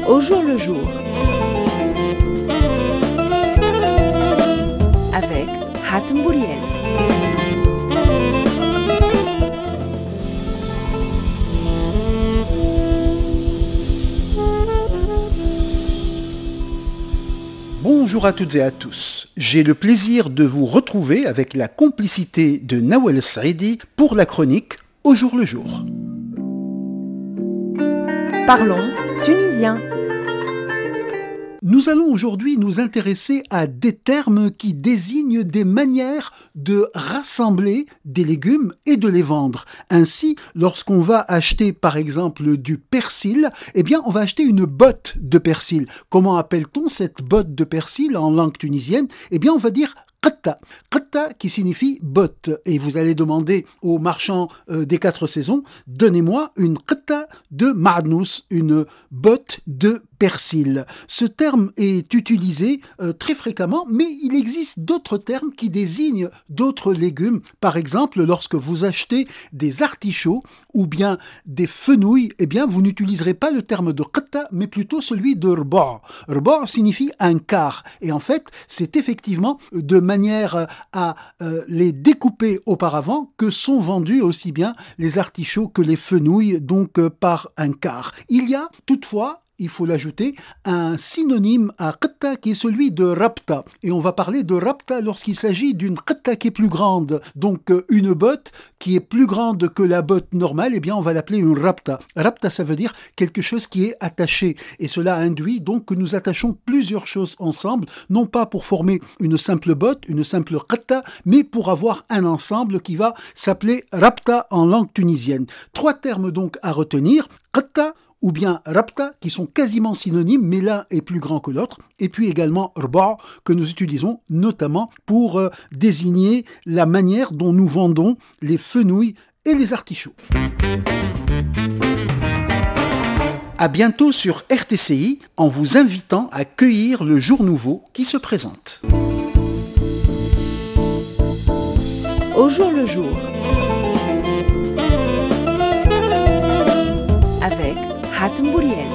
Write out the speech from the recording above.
Au jour le jour. Avec Hatem Bouriel. Bonjour à toutes et à tous. J'ai le plaisir de vous retrouver avec la complicité de Nawel Saidi pour la chronique Au jour le jour. Parlons tunisien. Nous allons aujourd'hui nous intéresser à des termes qui désignent des manières de rassembler des légumes et de les vendre. Ainsi, lorsqu'on va acheter par exemple du persil, eh bien on va acheter une botte de persil. Comment appelle-t-on cette botte de persil en langue tunisienne ? Eh bien on va dire qatta. Qatta qui signifie botte. Et vous allez demander au marchand des 4 saisons, donnez-moi une qatta de ma'nous, une botte de persil. Ce terme est utilisé très fréquemment, mais il existe d'autres termes qui désignent d'autres légumes. Par exemple, lorsque vous achetez des artichauts ou bien des fenouils, eh bien, vous n'utiliserez pas le terme de qatta, mais plutôt celui de rba'. Rba' signifie un quart. Et en fait, c'est effectivement de manière à les découper auparavant que sont vendus aussi bien les artichauts que les fenouils, donc par un quart. Il y a toutefois, il faut l'ajouter, un synonyme à qatta qui est celui de rapta. Et on va parler de rapta lorsqu'il s'agit d'une qatta qui est plus grande. Donc une botte qui est plus grande que la botte normale, eh bien on va l'appeler une rapta. Rapta, ça veut dire quelque chose qui est attaché. Et cela induit donc que nous attachons plusieurs choses ensemble, non pas pour former une simple botte, une simple qatta, mais pour avoir un ensemble qui va s'appeler rapta en langue tunisienne. 3 termes donc à retenir, qatta, ou bien rapta, qui sont quasiment synonymes, mais l'un est plus grand que l'autre, et puis également rba', que nous utilisons notamment pour désigner la manière dont nous vendons les fenouils et les artichauts. À bientôt sur RTCI, en vous invitant à cueillir le jour nouveau qui se présente. Au jour le jour. Avec Hatem Bouriel.